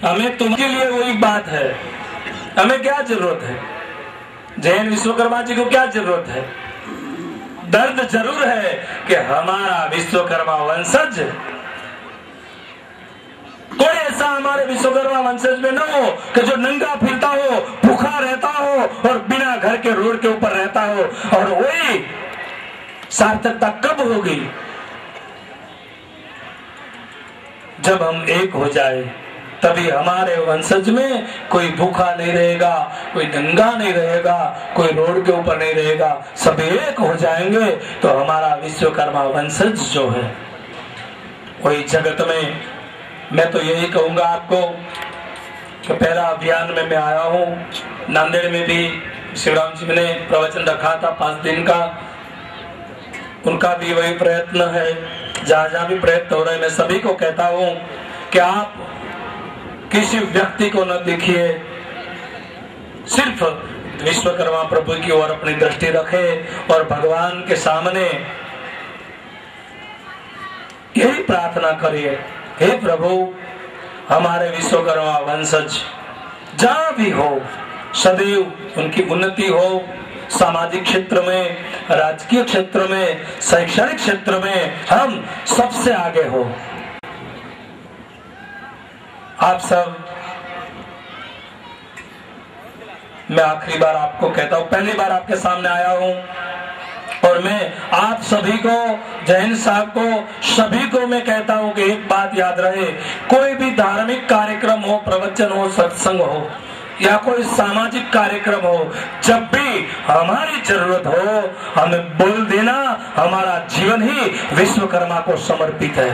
हमें तुमके लिए वही बात है। हमें क्या जरूरत है? जैन विश्वकर्मा जी को क्या जरूरत है? दर्द जरूर है कि हमारा विश्वकर्मा वंशज, कोई ऐसा हमारे विश्वकर्मा वंशज में न हो कि जो नंगा फिरता हो, भूखा रहता हो और बिना घर के रोड के ऊपर रहता हो। और वही सार्थकता कब होगी? जब हम एक हो जाए, तभी हमारे वंशज में कोई भूखा नहीं रहेगा, कोई नंगा नहीं रहेगा, कोई रोड के ऊपर नहीं रहेगा। सब एक हो जाएंगे तो हमारा विश्वकर्मा वंशज जो है वही जगत में। मैं तो यही कहूंगा आपको कि पहला अभियान में मैं आया हूँ। नांदेड़ में भी शिवराम जी ने प्रवचन रखा था 5 दिन का, उनका भी वही प्रयत्न है। जहां जहां भी प्रयत्न हो रहे, मैं सभी को कहता हूँ कि आप किसी व्यक्ति को न देखिए, सिर्फ विश्वकर्मा प्रभु की ओर अपनी दृष्टि रखे और भगवान के सामने यही प्रार्थना करिए, हे प्रभु हमारे विश्वकर्मा वंशज जहां भी हो, सदैव उनकी उन्नति हो। सामाजिक क्षेत्र में, राजकीय क्षेत्र में, शैक्षणिक क्षेत्र में हम सबसे आगे हो। आप सब, मैं आखिरी बार आपको कहता हूं, पहली बार आपके सामने आया हूं और मैं आप सभी को, जैन साहब को, सभी को मैं कहता हूं कि एक बात याद रहे, कोई भी धार्मिक कार्यक्रम हो, प्रवचन हो, सत्संग हो या कोई सामाजिक कार्यक्रम हो, जब भी हमारी जरूरत हो हमें बोल देना। हमारा जीवन ही विश्वकर्मा को समर्पित है।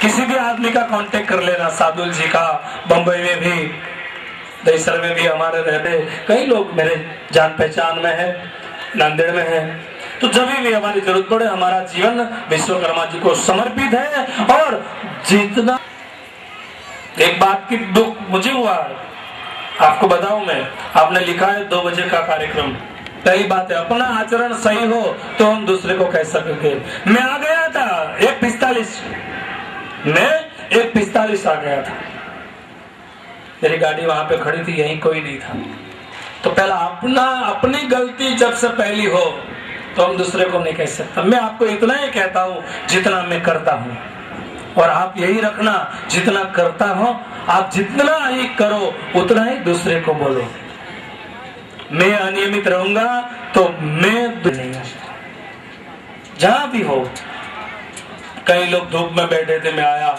किसी भी आदमी का कांटेक्ट कर लेना, सादुल जी का, बंबई में भी, दहीसर में भी हमारे रहते कई लोग मेरे जान पहचान में है, नांदेड़ में है। तो जब भी हमारी जरूरत पड़े, हमारा जीवन विश्वकर्मा जी को समर्पित है। और जितना, एक बात की दुख मुझे हुआ, आपको बताऊं मैं, आपने लिखा है 2 बजे का कार्यक्रम। पहली बात है, अपना आचरण सही हो तो हम दूसरे को कह सकेंगे। मैं आ गया था 1:45, मैं 1:45 आ गया था, मेरी गाड़ी वहां पे खड़ी थी, यहीं कोई नहीं था। तो पहला अपनी गलती जब से पहली हो तो हम दूसरे को नहीं कह सकता। मैं आपको इतना ही कहता हूँ जितना मैं करता हूँ, और आप यही रखना, जितना करता हो आप जितना ही करो उतना ही दूसरे को बोलो। मैं अनियमित रहूंगा तो मैं नहीं, जहां भी हो। कई लोग धूप में बैठे थे, मैं आया,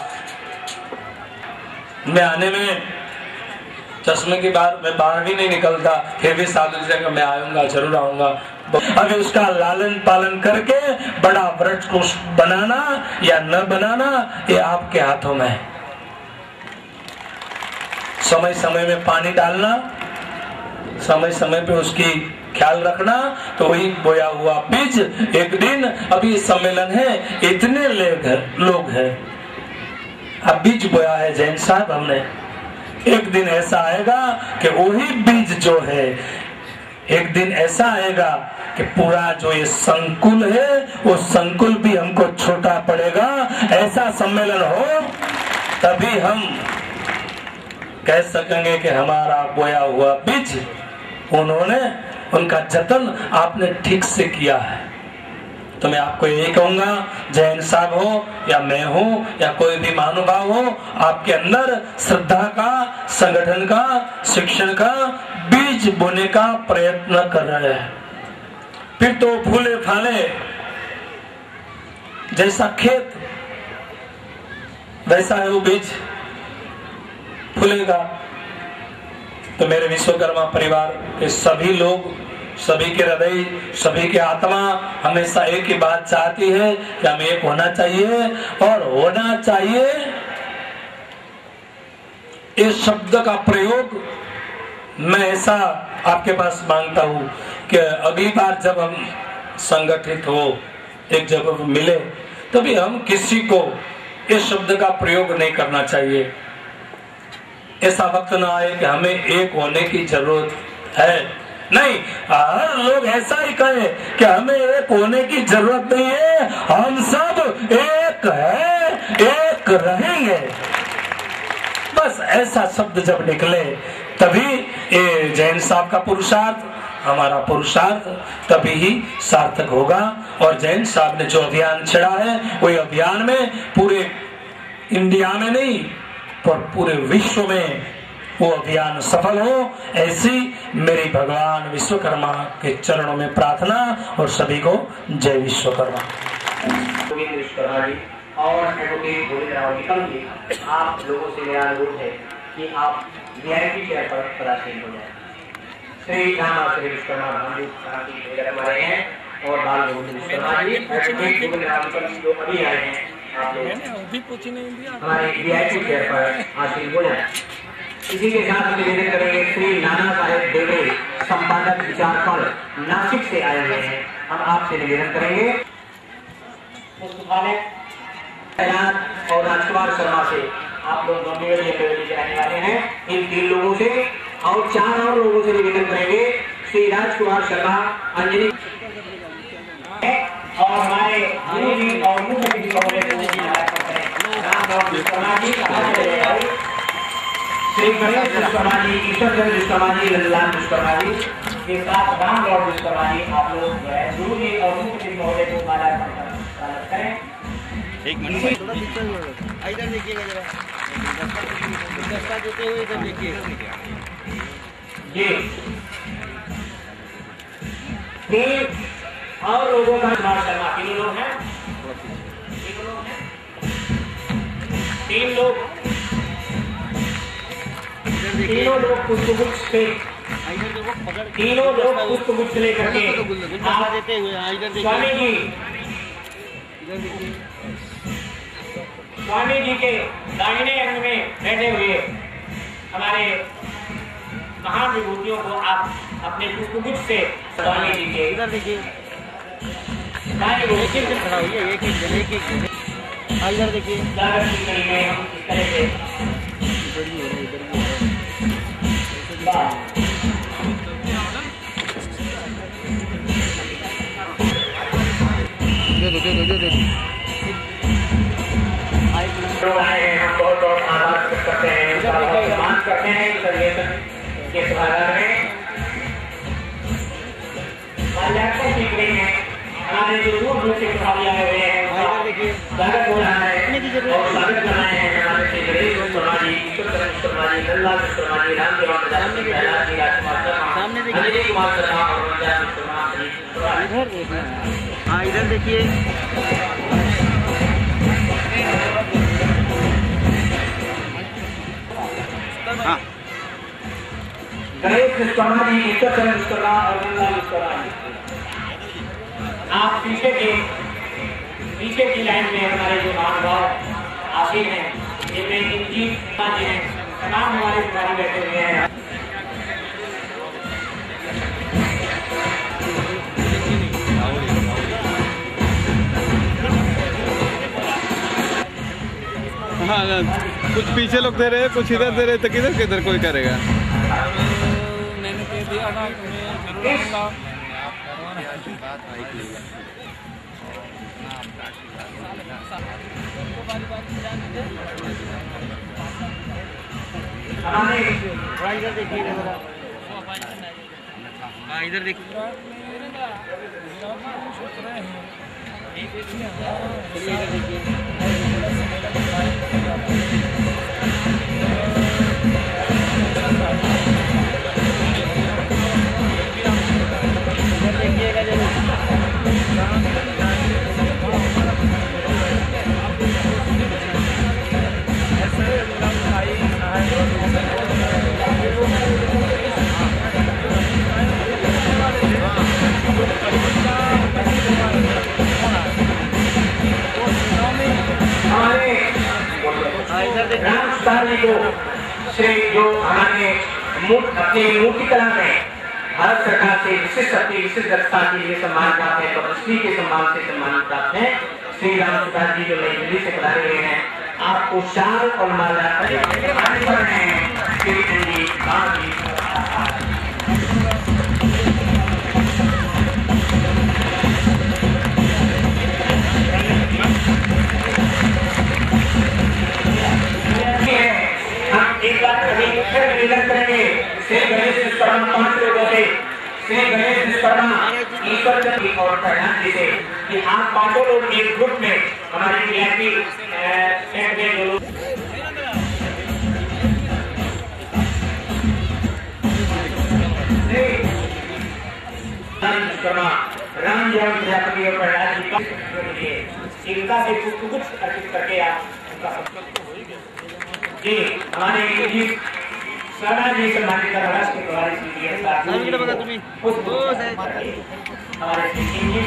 मैं आने में चश्मे की बार मैं बाहर भी नहीं निकलता, फिर भी साधु जी का मैं आऊंगा, जरूर आऊंगा। अभी उसका लालन पालन करके बड़ा वृक्ष को बनाना या न बनाना ये आपके हाथों में है। समय समय में पानी डालना, समय समय पे उसकी ख्याल रखना, तो वही बोया हुआ बीज एक दिन, अभी सम्मेलन है, इतने लोग हैं, अब बीज बोया है जैन साहब हमने, एक दिन ऐसा आएगा कि वही बीज जो है, एक दिन ऐसा आएगा कि पूरा जो ये संकुल है वो संकुल भी हमको छोटा पड़ेगा। ऐसा सम्मेलन हो तभी हम कह सकेंगे कि हमारा बोया हुआ बीज उन्होंने, उनका जतन आपने ठीक से किया है। तो मैं आपको यही कहूंगा, जैन साहब हो या मैं हूं या कोई भी महानुभाव हो, आपके अंदर श्रद्धा का, संगठन का, शिक्षण का बीज बोने का प्रयत्न कर रहे हैं। फिर तो फूले फाले जैसा खेत वैसा है वो बीज, फूलेगा। तो मेरे विश्वकर्मा परिवार के सभी लोग, सभी के हृदय, सभी की आत्मा हमेशा एक ही बात चाहती है कि हमें एक होना चाहिए, और होना चाहिए इस शब्द का प्रयोग मैं ऐसा आपके पास मांगता हूं कि अगली बार जब हम संगठित हो, एक जगह पर मिले, तभी हम किसी को इस शब्द का प्रयोग नहीं करना चाहिए। ऐसा वक्त ना आए कि हमें एक होने की जरूरत है, नहीं, हर लोग ऐसा ही कहे कि हमें एक होने की जरूरत नहीं है, हम सब एक है, एक रहेंगे। बस ऐसा शब्द जब निकले तभी ये जैन साहब का पुरुषार्थ, हमारा पुरुषार्थ तभी ही सार्थक होगा। और जैन साहब ने जो अभियान छेड़ा है, वही अभियान में पूरे इंडिया में नहीं पर पूरे विश्व में वो अभियान सफल हो, ऐसी मेरी भगवान विश्वकर्मा के चरणों में प्रार्थना। और सभी को जय विश्वकर्मा। विश्वकर्मा जी और एडवोकेट गोविंदराव निकम जी, आप लोगों से मेरा अनुरोध है कि आप वीआईपी चेयर पर पदासीन हो जाए। श्री राम श्री विश्वकर्मा हमारे हैं और बाल गोविंद विश्वकर्मा जी, एडवोकेट गोविंदराव निकम जी जो अभी आए हैं, आप लोग हमारे वीआईपी चेयर पर आसीन हो जाए। इसी के साथ निवेदन करेंगे, श्री नाना साहेब देवे संपादक विचारफल नासिक से आए हुए हैं, हम आपसे निवेदन करेंगे। पुस्तकालय और राजकुमार शर्मा से, आप लोग गंभीर के रहने वाले हैं, इन 3 लोगों से और 4 और लोगों से निवेदन करेंगे। श्री राजकुमार शर्मा, अंजलि और हमारे गुरु जी और मुख्य जी श्री गणेश विश्वकर्मा जी, ईश्वर चंद्र विश्वकर्मा जी, लल्लान विश्वकर्मा जी के साथ राम लॉर्ड विश्वकर्मा जी, आप लोग जो है गुरु जी और मुख्य जी महोदय को माला करें। एक मिनट, थोड़ा पिक्चर इधर देखिएगा जरा। दस्ता देते हुए इधर देखिए जी। 3 और लोगों का नाम करना। 3 लोग हैं, 3 लोग, तीनों लोग पुष्पगुच्छ पे, तीनों लोग पुष्पगुच्छ लेकर के देते हुए स्वामी जी, स्वामी जी के दाहिने अंग में बैठे हुए हमारे महान विभूतियों को आप अपने पुष्पगुच्छ से स्वामी जी के इधर देखिए, एक एक जन खड़ा होइए, एक जन इधर देखिए। जागरण की कड़ी में हम इस तरह से हम बहुत बहुत आभार करते हैं, सम्मान करते हैं के सभागार में माल्यार्पण सीख रही है। हमारे जो दूर दूर से प्रभावी आए हुए हैं स्वागत हो रहा है और स्वागत कर रहे हैं हमारे श्री गणेश शर्मा जी, ईश्वर शर्मा जी, नंदलाल शर्मा जी, रामदेव प्रजापति, कैलाश जी, राजकुमार शर्मा, अंजलि कुमार शर्मा और रंजन शर्मा। इधर देखिए, हाँ इधर देखिए। हाँ गणेश शर्मा जी, ईश्वर शर्मा और नंदलाल शर्मा जी, आप पीछे की लाइन में हमारे जो महानुभाव आसीन हैं, जिनमें इंजीत जी हैं, तमाम हमारे पुजारी बैठे हुए हैं। हाँ, कुछ पीछे लोग दे रहे, कुछ इधर दे रहे, तो किधर किधर कोई करेगा। मैंने कह दिया ना इधर देखिए, हाँ इधर देखिए, इधर देखिए। रामस्थानी को श्री जो हमारे अपनी मूर्ति कला में भारत सरकार से विशिष्ट दक्षता के लिए सम्मान प्राप्त है, पद्मश्री के सम्मान से सम्मान प्राप्त है। श्री राम प्रसाद जी जो नई दिल्ली से पधारे हुए हैं, आपको शाल और माला एक बार निवेदन करेंगे श्री गणेश विश्वकर्मा 5 लोगों से, श्री गणेश विश्वकर्मा ईश्वर की और प्रधान जी से कि आप 5 लोग एक ग्रुप में हमारी वीआईपी सेट में जो लोग विश्वकर्मा राम जी प्रजापति और प्रहलाद जी इनका से पुष्पगुच्छ अर्पित करके आप जी हमारे जी शर्मा जी सम्मानित कर राष्ट्र के प्रभारी श्री हमारे श्री जी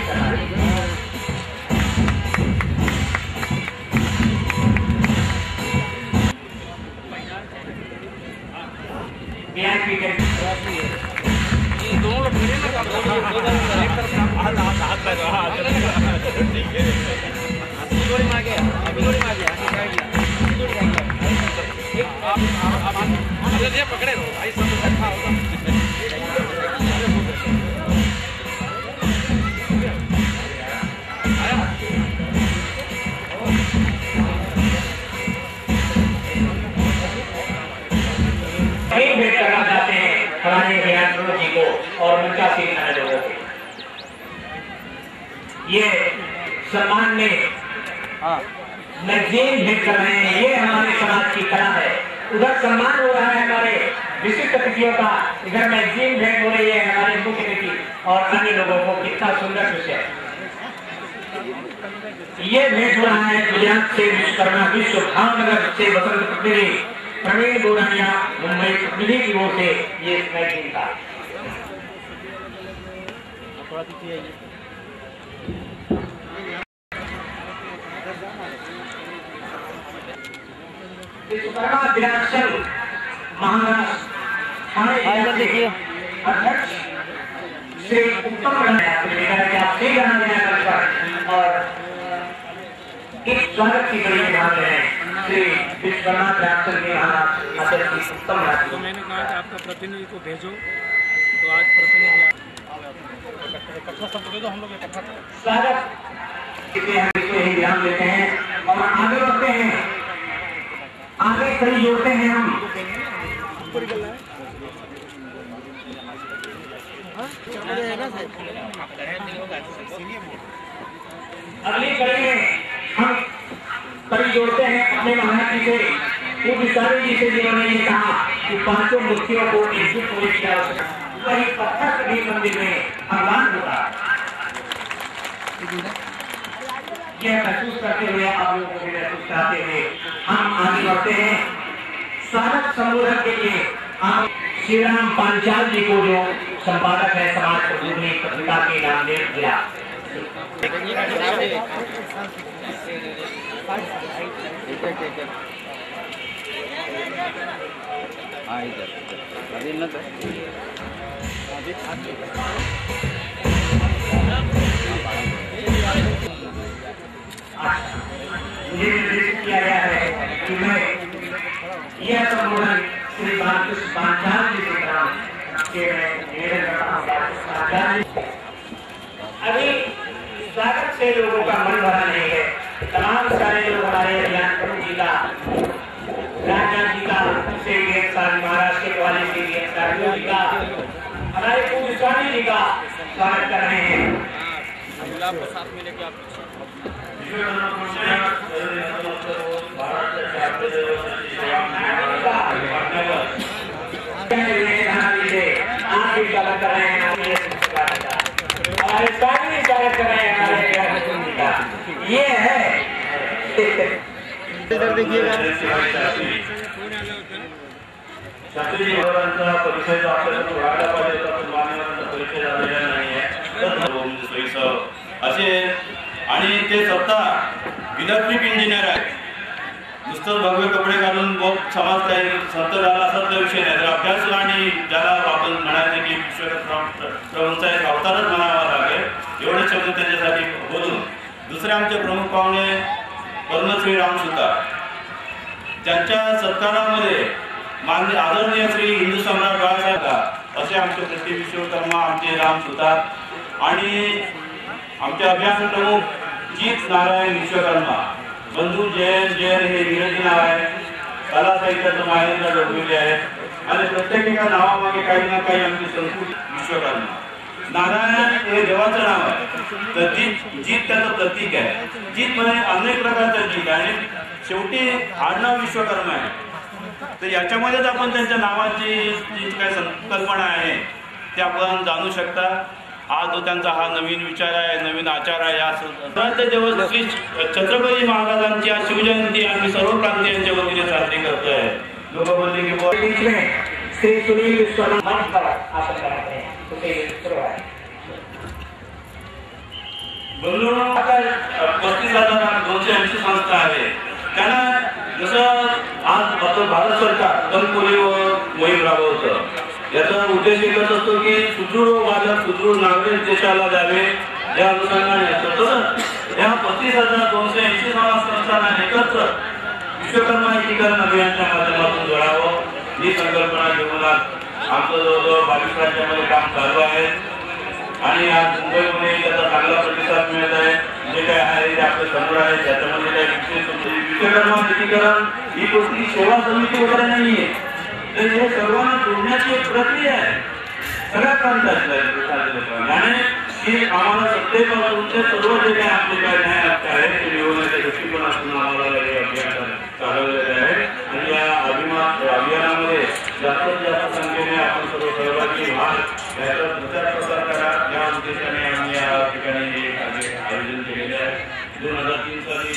पकड़े भाई सब अच्छा होगा। भेंट करना चाहते हैं हमारे ज्ञान जी को और उनका सीखना लोगों को ये सम्मान में मैगजीन भेंट कर रहे हैं। ये हमारे समाज की कला है। उधर सम्मान हो रहा है हमारे विशिष्ट अतिथियों का, इधर मैगजीन भेंट हो रही है हमारे मुख्य अतिथि और अन्य लोगों को। कितना सुंदर विषय। ये भेंट हो रहा है गुजरात से विश्वकर्मा विश्व भावनगर से वसंत प्रतिनिधि प्रवीण गोरानिया मुंबई प्रतिनिधि की ओर से ये मैगजीन था। विश्वकर्मा दिनाचरण महाराष्ट्र देखिए अध्यक्ष श्री उत्तम और इस स्वागत की बड़ी ध्यान दें श्री विश्वकर्मा दिनाचरण के अध्यक्ष उत्तम। तो मैंने कहा कि आपका प्रतिनिधि को भेजो, तो आज प्रतिनिधि इकट्ठा सब दे दो, हम लोग इकट्ठा स्वागत ही ध्यान देते हैं और आगे बढ़ते हैं, आगे कड़ी जोड़ते हैं हम। अगली कड़ी में हम कड़ी जोड़ते हैं अपने महाराज जी से, पूज्य जी से, जिन्होंने ये कहा कि पांचों मूर्तियों को एकजुट होने की आवश्यकता। वही पत्थर कभी मंदिर में भगवान होगा, यह महसूस करते हुए आप लोगों को भी महसूस कराते हुए हम आगे बढ़ते हैं। स्वागत संबोधन के लिए हम श्रीराम पांचाल जी को, जो संपादक है समाज प्रबोधनी पत्रिका के नाम दे दिया। मुझे निर्देशित किया गया है कि मैं यह संबोधन श्री बालकृष्ण पांचाल जी के नाम के मैं निवेदन करता हूँ। अभी स्वागत से लोगों का मन भरा नहीं है। तमाम सारे लोग हमारे अभियान प्रमुख जी का, राजनाथ जी का, महाराष्ट्र के वाले जी का, हमारे पूज्य स्वामी जी का स्वागत कर रहे हैं। साथ में लेके आप स्वागत कर रहे हैं, हमारे स्वामी स्वागत कर रहे हैं। ये है इधर देखिएगा शास्त्री महाराजांचा परिचय जो आपल्याला व्हायला पाहिजे तर मान्यवरांचा परिचय झालेला नाहीये असे, आणि ते स्वतः इलेक्ट्रिक इंजिनियर आहे। नुसतं भगवे कपडे घालून समाज काही संत झाला असा विषय नाही, तर अभ्यास आणि ज्याला आपण म्हणायचं की ईश्वरचा एक अवतारच म्हणावा लागेल, एवढे शब्द त्यांच्यासाठी बोलून दुसरे आमचे प्रमुख पाहुणे पद्मश्री राम सुतार, ज्यांच्या सत्कारामध्ये माननीय आदरणीय श्री हिंदू सम्राट बाळासाहेब असे आमचे प्रति विश्वकर्मा आमचे राम सुतार आणि आमचे अभियान प्रमुख जीत नारायण विश्वकर्मा, बंधू जयंत हे इंग्रजी नाव आहे, कला साहित्याचं माहेर डोंबिवली आहे आणि प्रत्येक एका नावामागे काही ना काही आमची संस्कृती विश्वकर्मा। नारायण हे देवाचं नाव आहे, तर जीत त्याचं प्रतीक आहे। जीत म्हणजे अनेक प्रकारचं जीत आहे, शेवटी आडनाव विश्वकर्मा आहे। तर याच्यामध्येच आपण त्यांच्या नावाची जी काय संकल्पना आहे ते आपण जाणू शकता। आज जो त्यांचा हा नवीन विचार आहे, नवीन आचार आहे, या स्वराज्य दिवस श्री छत्रपती महाराजांची आज शिवजयंती आम्ही सर्व प्रांतीयांच्या वतीने साजरी करतोय। लोक बोलले की श्री सुनील विश्वनाथ आपण कराते हैं, उसे सुरुवात 35,280 संस्था आहे। त्यांना जसं आज भारत सरकार कणपोलीवर मोहीम राबवतं, याचा उद्देश एकच असतो की सुदृढ वादक सुदृढ नागरिक देशाला द्यावे, या अनुषंगाने या 35,280 संस्थांना एकत्र विश्वकर्मा एकीकरण अभियानाच्या माध्यमातून जोडावं ही संकल्पना घेऊन आमचं जवळजवळ 22 राज्यामध्ये काम चालू आहे आणि आज मुंबईमध्ये त्याचा चांगला प्रतिसाद मिळत आहे। जे काय आहे ते आपले समोर आहे, त्याच्यामध्ये काही विशेष विश्वकर्मा एकीकरण ही कोणती सेवा समिती वगैरे नाहीये, तर हे सर्वांना जोडण्याची एक प्रक्रिया आहे। सगळ्या प्रांतातल्या आणि की आम्हाला सत्तेपासून ते सर्व जे काही आपले काय न्याय हक्क आहे ते मिळवण्याच्या दृष्टिकोनातून आम्हाला हे अभियान चालवलेले आहे आणि या अभियानामध्ये जास्तीत जास्त संख्येने आपण सर्व सहभागी व्हाल याचा प्रचार प्रसार करा या उद्देशाने आम्ही या ठिकाणी हे आयोजन केलेले आहे. 2003 साली